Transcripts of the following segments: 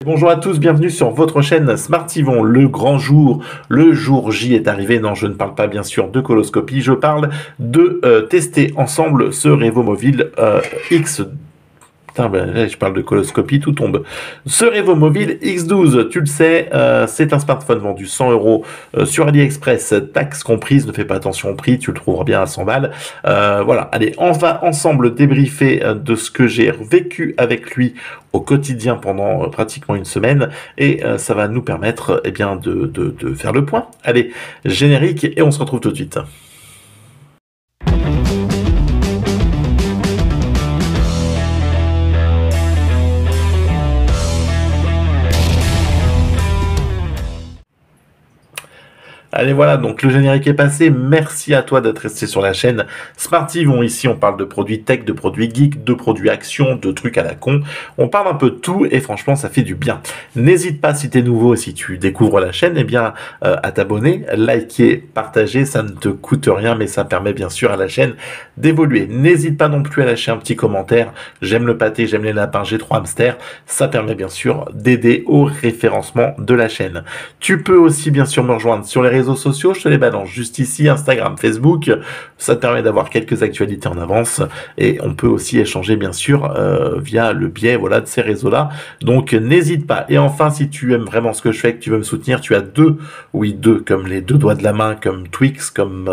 Bonjour à tous, bienvenue sur votre chaîne Smart Yvon. Le grand jour, le jour J est arrivé. Non, je ne parle pas bien sûr de coloscopie, je parle de tester ensemble ce Revomovil X. Putain, ben, je parle de coloscopie, tout tombe. Ce Revomovil X12, tu le sais, c'est un smartphone vendu 100 euros sur AliExpress, taxe comprise, ne fais pas attention au prix, tu le trouveras bien à 100 balles. Voilà, allez, on va ensemble débriefer de ce que j'ai vécu avec lui au quotidien pendant pratiquement une semaine, et ça va nous permettre eh bien, de faire le point. Allez, générique, et on se retrouve tout de suite. Allez voilà, donc le générique est passé. Merci à toi d'être resté sur la chaîne Smart Yvon. Ici, on parle de produits tech, de produits geek, de produits action, de trucs à la con. On parle un peu de tout et franchement, ça fait du bien. N'hésite pas, si t'es nouveau, si tu découvres la chaîne, eh bien, à t'abonner, liker, partager. Ça ne te coûte rien, mais ça permet bien sûr à la chaîne d'évoluer. N'hésite pas non plus à lâcher un petit commentaire. J'aime le pâté, j'aime les lapins, j'ai 3 hamsters. Ça permet bien sûr d'aider au référencement de la chaîne. Tu peux aussi bien sûr me rejoindre sur les réseaux sociaux, je te les balance juste ici, Instagram, Facebook, ça te permet d'avoir quelques actualités en avance, et on peut aussi échanger bien sûr via le biais voilà de ces réseaux-là, donc n'hésite pas. Et enfin, si tu aimes vraiment ce que je fais, que tu veux me soutenir, tu as deux, comme les deux doigts de la main, comme Twix, comme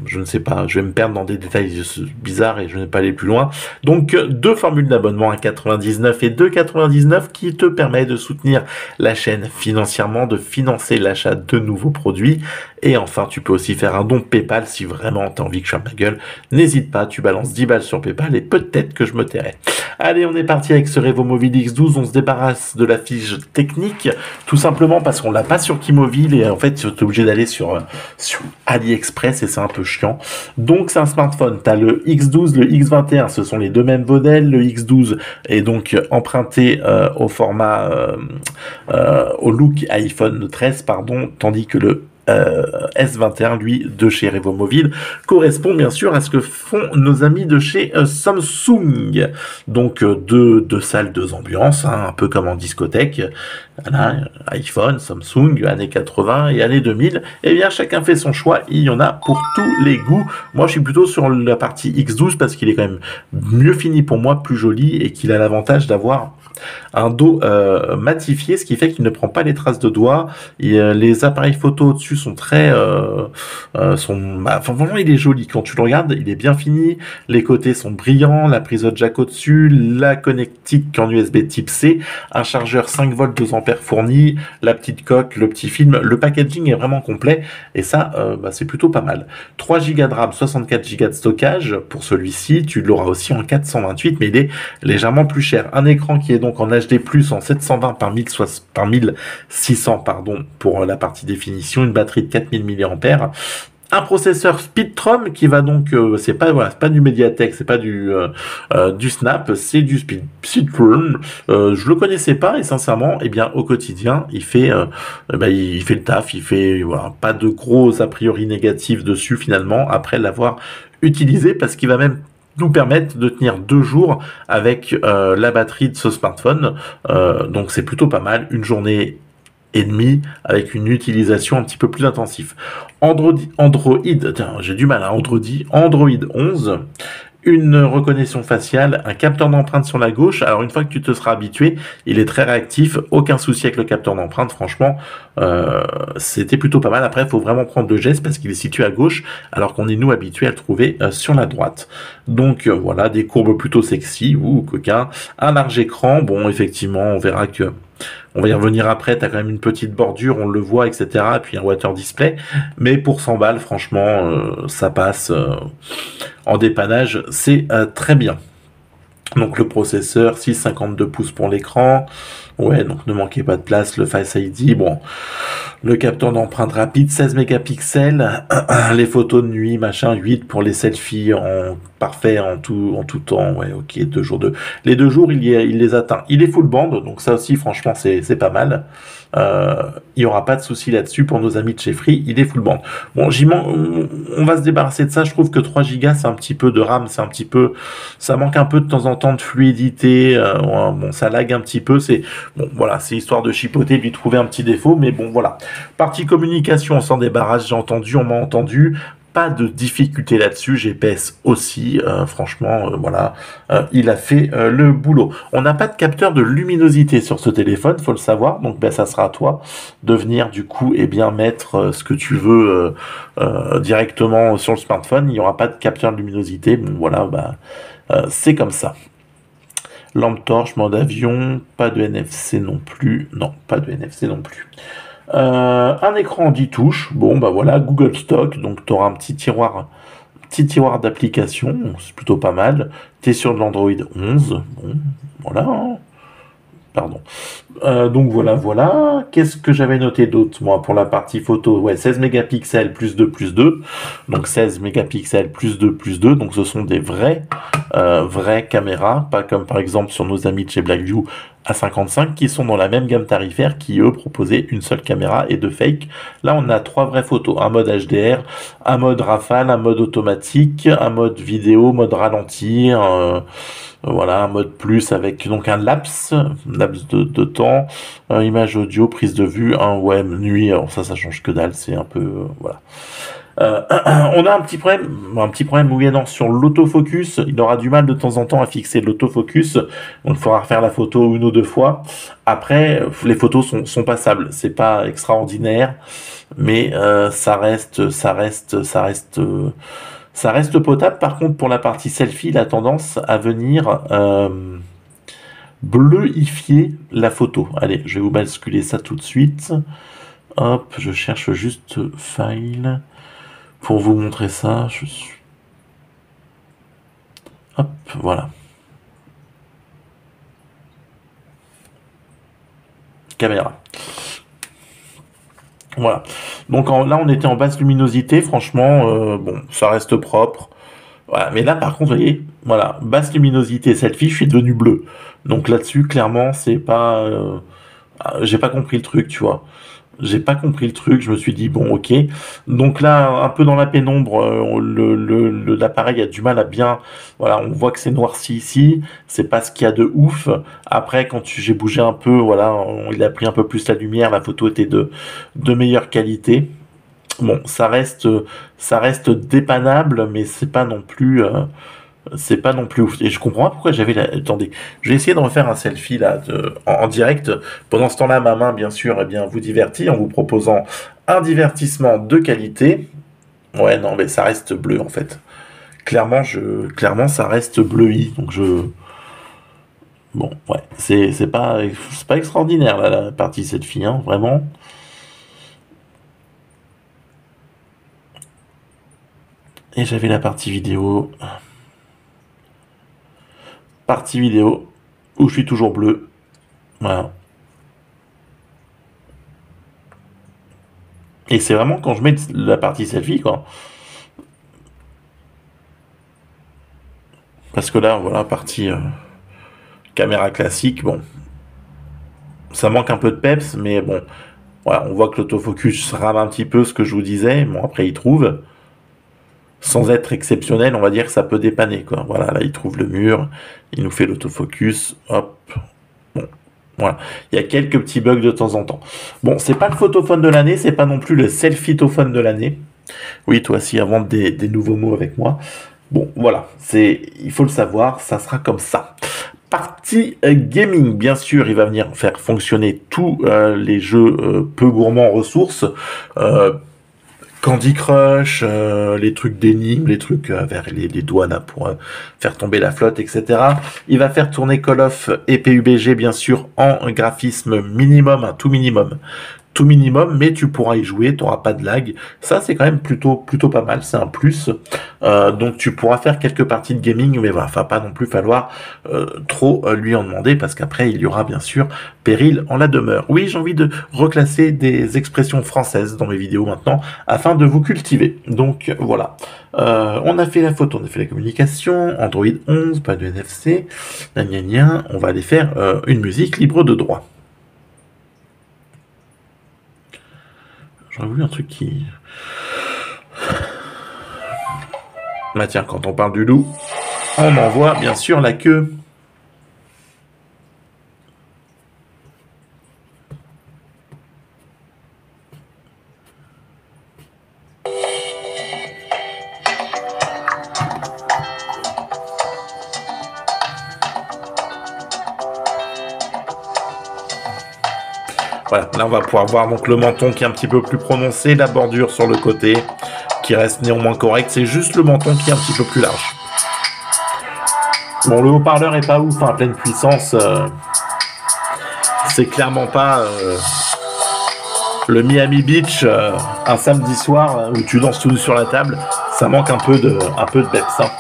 je ne sais pas, je vais me perdre dans des détails bizarres et je ne vais pas aller plus loin. Donc deux formules d'abonnement à 99 et 2,99 qui te permet de soutenir la chaîne financièrement, de financer l'achat de nouveaux produits. Et enfin, tu peux aussi faire un don PayPal si vraiment tu as envie que je ferme ma gueule. N'hésite pas, tu balances 10 balles sur PayPal et peut-être que je me tairai. Allez, on est parti avec ce Revomovil X12. On se débarrasse de la fiche technique, tout simplement parce qu'on l'a pas sur Keymovil et en fait, tu es obligé d'aller sur AliExpress et c'est un peu chiant. Donc, c'est un smartphone. Tu as le X12, le X21, ce sont les deux mêmes modèles. Le X12 est donc emprunté au format, au look iPhone 13, pardon, tandis que le S21, lui, de chez Revomovil, correspond bien sûr à ce que font nos amis de chez Samsung. Donc, deux salles, deux ambiances, hein, un peu comme en discothèque. Voilà, iPhone, Samsung, années 80 et années 2000. Eh bien, chacun fait son choix. Il y en a pour tous les goûts. Moi, je suis plutôt sur la partie X12 parce qu'il est quand même mieux fini pour moi, plus joli et qu'il a l'avantage d'avoir un dos matifié, ce qui fait qu'il ne prend pas les traces de doigts. Les appareils photo au-dessus sont très vraiment il est joli quand tu le regardes, il est bien fini, les côtés sont brillants, la prise jack au-dessus, la connectique en USB type C, un chargeur 5 volts 2 ampères fourni, la petite coque, le petit film, le packaging est vraiment complet et ça c'est plutôt pas mal. 3 Go de RAM, 64 Go de stockage pour celui-ci, tu l'auras aussi en 428 mais il est légèrement plus cher. Un écran qui est donc en HD+, en 720 par 1600 pardon, pour la partie définition, une batterie de 4000 mAh, un processeur Speedtrum qui va donc, c'est pas du Mediatek, c'est pas du Snap, c'est du Speedtrum. Je le connaissais pas et sincèrement, eh bien au quotidien, il fait le taf, il fait pas de gros a priori négatifs dessus finalement après l'avoir utilisé parce qu'il va même nous permettre de tenir 2 jours avec la batterie de ce smartphone. Donc c'est plutôt pas mal, une journée et demie avec une utilisation un petit peu plus intensive. Android, j'ai du mal à Android 11, une reconnaissance faciale, un capteur d'empreinte sur la gauche. Alors une fois que tu te seras habitué, il est très réactif, aucun souci avec le capteur d'empreinte, franchement, c'était plutôt pas mal. Après, il faut vraiment prendre le geste parce qu'il est situé à gauche, alors qu'on est nous habitués à le trouver sur la droite. Donc voilà, des courbes plutôt sexy, ou coquin, un large écran, bon effectivement, on verra que on va y revenir après, tu as quand même une petite bordure, on le voit, etc. Et puis un water display. Mais pour 100 balles, franchement, ça passe en dépannage, c'est très bien. Donc le processeur, 6,52 pouces pour l'écran. Ouais, donc ne manquez pas de place, le Face ID, bon, le capteur d'empreinte rapide, 16 mégapixels, les photos de nuit, machin, 8 pour les selfies parfait en tout temps. Ouais, ok, 2 jours les 2 jours, il les atteint. Il est full band, donc ça aussi, franchement, c'est pas mal. Il y aura pas de souci là-dessus pour nos amis de chez Free. Il est full band. Bon, on va se débarrasser de ça. Je trouve que 3 Go, c'est un petit peu de RAM, ça manque un peu de temps en temps de fluidité. Bon, ça lag un petit peu. Bon, voilà, c'est histoire de chipoter, de lui trouver un petit défaut, mais bon, voilà. Partie communication, on s'en débarrasse. J'ai entendu, on m'a entendu. Pas de difficulté là-dessus, GPS aussi, franchement, voilà, il a fait le boulot. On n'a pas de capteur de luminosité sur ce téléphone, faut le savoir, donc ben, ça sera à toi de venir du coup et bien mettre ce que tu veux directement sur le smartphone. Il n'y aura pas de capteur de luminosité, bon voilà, bah, c'est comme ça. Lampe torche, mode avion, pas de NFC non plus, non, pas de NFC non plus. Un écran 10 touches, bon bah voilà, Google Stock, donc tu auras un petit tiroir d'applications, c'est plutôt pas mal. Tu es sur de l'Android 11, bon, voilà, pardon. Donc voilà. Qu'est-ce que j'avais noté d'autre, moi, pour la partie photo? Ouais, 16 mégapixels plus 2 plus 2. Donc 16 mégapixels plus 2 plus 2. Donc ce sont des vraies caméras, pas comme par exemple sur nos amis de chez Blackview à 55 qui sont dans la même gamme tarifaire qui eux proposaient une seule caméra et 2 fake. Là on a 3 vraies photos, un mode HDR, un mode rafale, un mode automatique, un mode vidéo, mode ralenti, voilà, un mode plus avec donc un laps de temps, image audio, prise de vue, un ouais, nuit, alors ça change que dalle, c'est un peu, voilà. On a un petit problème oui et non sur l'autofocus. Il aura du mal de temps en temps à fixer l'autofocus, donc il faudra refaire la photo 1 ou 2 fois. Après, les photos sont passables, c'est pas extraordinaire, mais ça reste potable. Par contre, pour la partie selfie, il a tendance à venir bleuifier la photo. Allez, je vais vous basculer ça tout de suite. Hop, je cherche juste file pour vous montrer ça. Hop, voilà. Caméra. Voilà. Donc là, on était en basse luminosité. Franchement, bon, ça reste propre. Voilà. Mais là, par contre, vous voyez, voilà, basse luminosité selfie, je suis devenu bleu. Donc là-dessus, clairement, c'est pas... j'ai pas compris le truc, tu vois. J'ai pas compris le truc, je me suis dit bon ok. Donc là, un peu dans la pénombre, l'appareil a du mal à bien. Voilà, on voit que c'est noirci ici. C'est pas ce qu'il y a de ouf. Après, quand j'ai bougé un peu, voilà, il a pris un peu plus la lumière. La photo était de meilleure qualité. Bon, ça reste dépannable, mais c'est pas non plus ouf. Et je comprends pas pourquoi attendez, je vais essayer de refaire un selfie là en direct. Pendant ce temps-là, ma main, bien sûr, eh bien, vous divertit en vous proposant un divertissement de qualité. Ouais, non, mais ça reste bleu en fait. Clairement, ça reste bleui. Donc bon, ouais, c'est pas extraordinaire là, la partie selfie, hein, vraiment. Et j'avais la partie vidéo. Partie vidéo où je suis toujours bleu. Voilà. Et c'est vraiment quand je mets la partie selfie, quoi. Parce que là, voilà, partie caméra classique, bon. Ça manque un peu de peps, mais bon. Voilà, on voit que l'autofocus rame un petit peu ce que je vous disais. Bon, après, il trouve. Sans être exceptionnel, on va dire que ça peut dépanner, quoi. Voilà, là, il trouve le mur. Il nous fait l'autofocus. Hop. Bon. Voilà. Il y a quelques petits bugs de temps en temps. Bon, c'est pas le photophone de l'année, c'est pas non plus le selfie-tophone de l'année. Oui, toi aussi, invente des nouveaux mots avec moi. Bon, voilà. Il faut le savoir, ça sera comme ça. Partie gaming, bien sûr, il va venir faire fonctionner tous les jeux peu gourmands en ressources. Candy Crush, les trucs d'énigmes, les trucs vers les doigts là pour faire tomber la flotte, etc. Il va faire tourner Call of et PUBG bien sûr en graphisme minimum, un tout minimum tout minimum, mais tu pourras y jouer, tu n'auras pas de lag. Ça, c'est quand même plutôt pas mal, c'est un plus. Donc tu pourras faire quelques parties de gaming, mais voilà, va pas non plus falloir trop lui en demander, parce qu'après, il y aura bien sûr péril en la demeure. Oui, j'ai envie de reclasser des expressions françaises dans mes vidéos maintenant, afin de vous cultiver. Donc voilà. On a fait la photo, on a fait la communication, Android 11, pas de NFC, on va aller faire une musique libre de droit. J'aurais voulu un truc qui... Bah tiens, quand on parle du loup, on en voit bien sûr la queue. Voilà, là on va pouvoir voir donc le menton qui est un petit peu plus prononcé, la bordure sur le côté qui reste néanmoins correcte, c'est juste le menton qui est un petit peu plus large. Bon, le haut-parleur est pas ouf, hein, à pleine puissance, c'est clairement pas le Miami Beach un samedi soir où tu danses tout nu sur la table, ça manque un peu de peps, hein.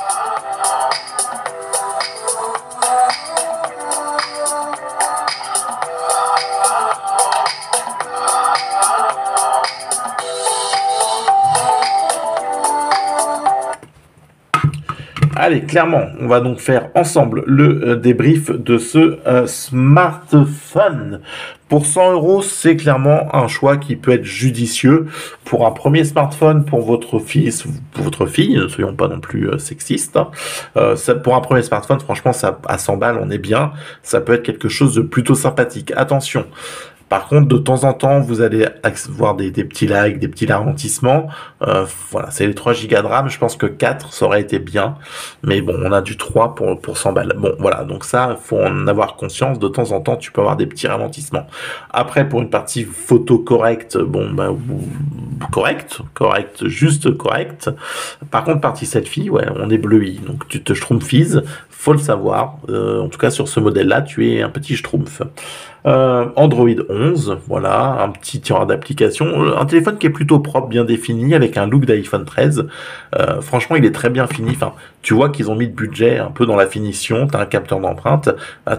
Allez, clairement, on va donc faire ensemble le débrief de ce smartphone. Pour 100 €, c'est clairement un choix qui peut être judicieux pour un premier smartphone pour votre fils ou pour votre fille, ne soyons pas non plus sexistes. Pour un premier smartphone, franchement, ça, à 100 balles, on est bien. Ça peut être quelque chose de plutôt sympathique. Attention. Par contre, de temps en temps, vous allez voir des petits lags, des petits ralentissements. Voilà, c'est les 3 Go de RAM. Je pense que 4, ça aurait été bien. Mais bon, on a du 3 pour 100 balles. Bon, voilà, donc ça, faut en avoir conscience. De temps en temps, tu peux avoir des petits ralentissements. Après, pour une partie photo correcte, bon, bah, correct, juste correct. Par contre, partie selfie, ouais, on est bleui. Donc, tu te schtroumpfises, faut le savoir. En tout cas, sur ce modèle-là, tu es un petit schtroumpf. Android 11, voilà, un petit tireur d'application, un téléphone qui est plutôt propre, bien défini, avec un look d'iPhone 13. Franchement, il est très bien fini. Enfin, tu vois qu'ils ont mis de budget un peu dans la finition. T'as un capteur d'empreinte,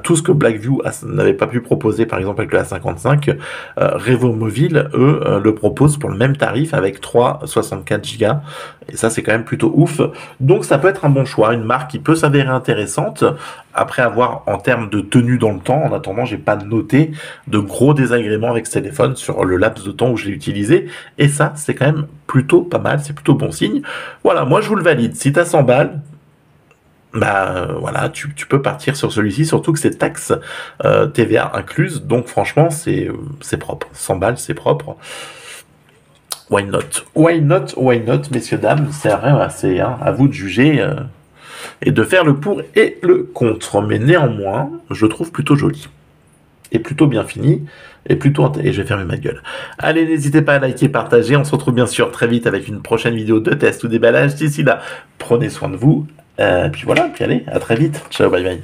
tout ce que Blackview n'avait pas pu proposer, par exemple avec le A55. Revo Mobile, eux, le proposent pour le même tarif avec 64 Go. Et ça, c'est quand même plutôt ouf. Donc, ça peut être un bon choix, une marque qui peut s'avérer intéressante. Après avoir, en termes de tenue dans le temps, en attendant, j'ai pas noté de gros désagréments avec ce téléphone sur le laps de temps où je l'ai utilisé. Et ça, c'est quand même plutôt pas mal, c'est plutôt bon signe. Voilà, moi je vous le valide. Si t'as 100 balles, bah voilà, tu peux partir sur celui-ci, surtout que c'est taxe TVA incluse. Donc franchement, c'est propre. 100 balles, c'est propre. Why not? Why not? Why not, messieurs, dames? C'est vrai, c'est à vous de juger. Et de faire le pour et le contre. Mais néanmoins, je trouve plutôt joli. Et plutôt bien fini. Et je vais fermer ma gueule. Allez, n'hésitez pas à liker, partager. On se retrouve bien sûr très vite avec une prochaine vidéo de test ou déballage. D'ici là, prenez soin de vous. Puis voilà, puis allez, à très vite. Ciao, bye bye.